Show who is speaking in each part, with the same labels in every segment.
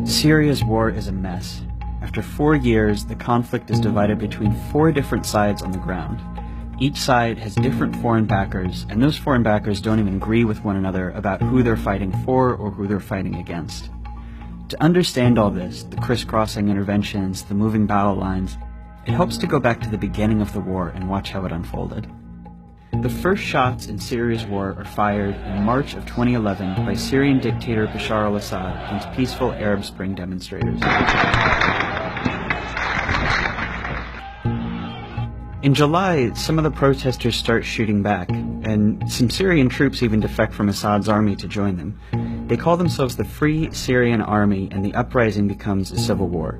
Speaker 1: Syria's war is a mess. After 4 years, the conflict is divided between 4 different sides on the ground. Each side has different foreign backers, and those foreign backers don't even agree with one another about who they're fighting for or who they're fighting against. To understand all this, the crisscrossing interventions, the moving battle lines, it helps to go back to the beginning of the war and watch how it unfolded. The first shots in Syria's war are fired in March of 2011 by Syrian dictator Bashar al-Assad against peaceful Arab Spring demonstrators. In July, some of the protesters start shooting back, and some Syrian troops even defect from Assad's army to join them. They call themselves the Free Syrian Army, and the uprising becomes a civil war.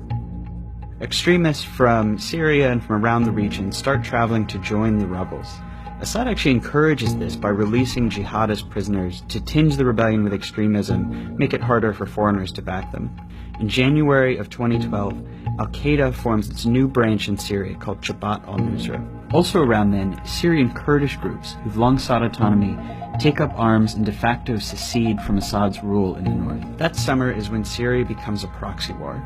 Speaker 1: Extremists from Syria and from around the region start traveling to join the rebels. Assad actually encourages this by releasing jihadist prisoners to tinge the rebellion with extremism, make it harder for foreigners to back them. In January of 2012, Al-Qaeda forms its new branch in Syria called Jabhat al-Nusra. Also around then, Syrian Kurdish groups who've long sought autonomy take up arms and de facto secede from Assad's rule in the north. That summer is when Syria becomes a proxy war.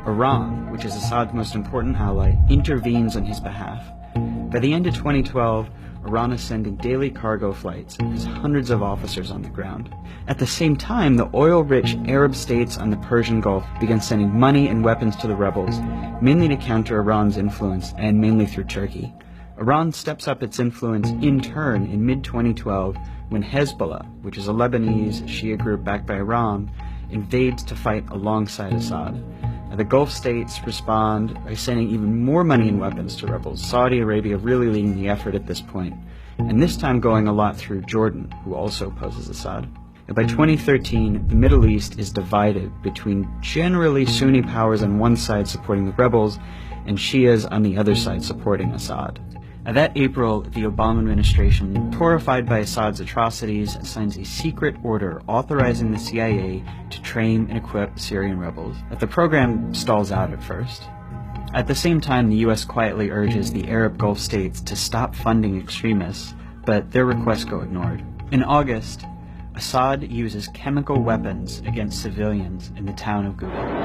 Speaker 1: Iran, which is Assad's most important ally, intervenes on his behalf. By the end of 2012, Iran is sending daily cargo flights and has hundreds of officers on the ground. At the same time, the oil-rich Arab states on the Persian Gulf began sending money and weapons to the rebels, mainly to counter Iran's influence and mainly through Turkey. Iran steps up its influence in turn in mid-2012 when Hezbollah, which is a Lebanese Shia group backed by Iran, invades to fight alongside Assad. The Gulf states respond by sending even more money and weapons to rebels, Saudi Arabia really leading the effort at this point, and this time going a lot through Jordan, who also opposes Assad. And by 2013, the Middle East is divided between generally Sunni powers on one side supporting the rebels and Shias on the other side supporting Assad. That April, the Obama administration, horrified by Assad's atrocities, signs a secret order authorizing the CIA to train and equip Syrian rebels. But the program stalls out at first. At the same time, the U.S. quietly urges the Arab Gulf states to stop funding extremists, but their requests go ignored. In August, Assad uses chemical weapons against civilians in the town of Guerra.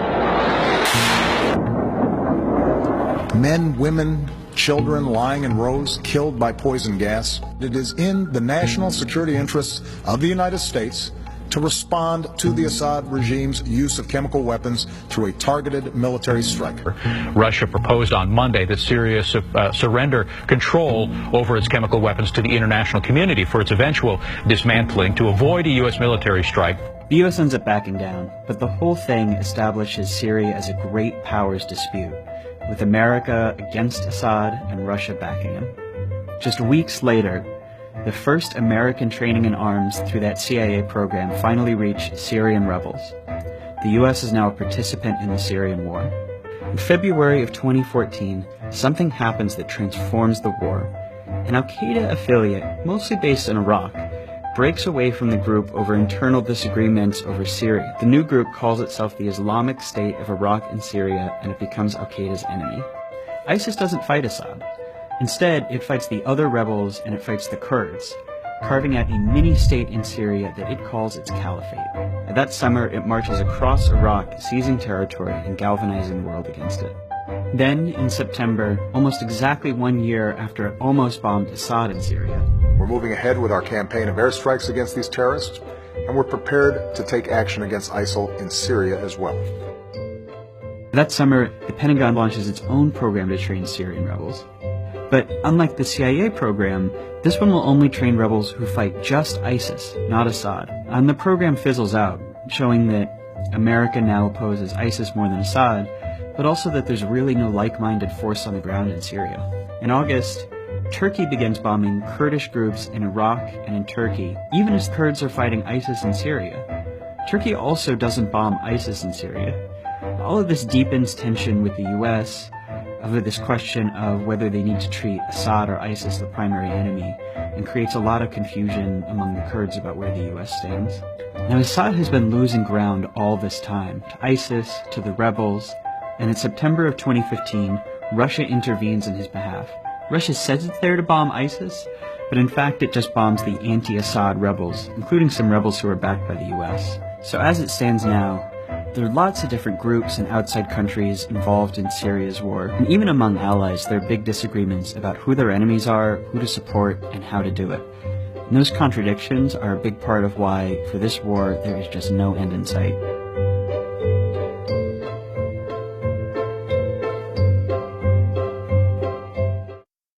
Speaker 2: Men, women, children lying in rows, killed by poison gas. It is in the national security interests of the United States to respond to the Assad regime's use of chemical weapons through a targeted military strike.
Speaker 3: Russia proposed on Monday that Syria surrender control over its chemical weapons to the international community for its eventual dismantling to avoid a U.S. military strike.
Speaker 1: The U.S. ends up backing down, but the whole thing establishes Syria as a great powers dispute, with America against Assad and Russia backing him. Just weeks later, the first American training in arms through that CIA program finally reached Syrian rebels. The U.S. is now a participant in the Syrian war. In February of 2014, something happens that transforms the war. An Al-Qaeda affiliate, mostly based in Iraq, breaks away from the group over internal disagreements over Syria. The new group calls itself the Islamic State of Iraq and Syria, and it becomes Al-Qaeda's enemy. ISIS doesn't fight Assad. Instead, it fights the other rebels and it fights the Kurds, carving out a mini-state in Syria that it calls its caliphate. That summer, it marches across Iraq, seizing territory and galvanizing the world against it. Then, in September, almost exactly 1 year after it almost bombed Assad in Syria,
Speaker 2: We're moving ahead with our campaign of airstrikes against these terrorists, and we're prepared to take action against ISIL in Syria as well.
Speaker 1: That summer, the Pentagon launches its own program to train Syrian rebels. But unlike the CIA program, this one will only train rebels who fight just ISIS, not Assad. And the program fizzles out, showing that America now opposes ISIS more than Assad, but also that there's really no like-minded force on the ground in Syria. In August, Turkey begins bombing Kurdish groups in Iraq and in Turkey, even as Kurds are fighting ISIS in Syria. Turkey also doesn't bomb ISIS in Syria. All of this deepens tension with the U.S. over this question of whether they need to treat Assad or ISIS the primary enemy, and creates a lot of confusion among the Kurds about where the U.S. stands. Now, Assad has been losing ground all this time, to ISIS, to the rebels, and in September of 2015, Russia intervenes on his behalf. Russia says it's there to bomb ISIS, but in fact it just bombs the anti-Assad rebels, including some rebels who are backed by the U.S. So as it stands now, There are lots of different groups and outside countries involved in Syria's war, and even among allies there are big disagreements about who their enemies are, who to support, and how to do it. And those contradictions are a big part of why, for this war, there is just no end in sight.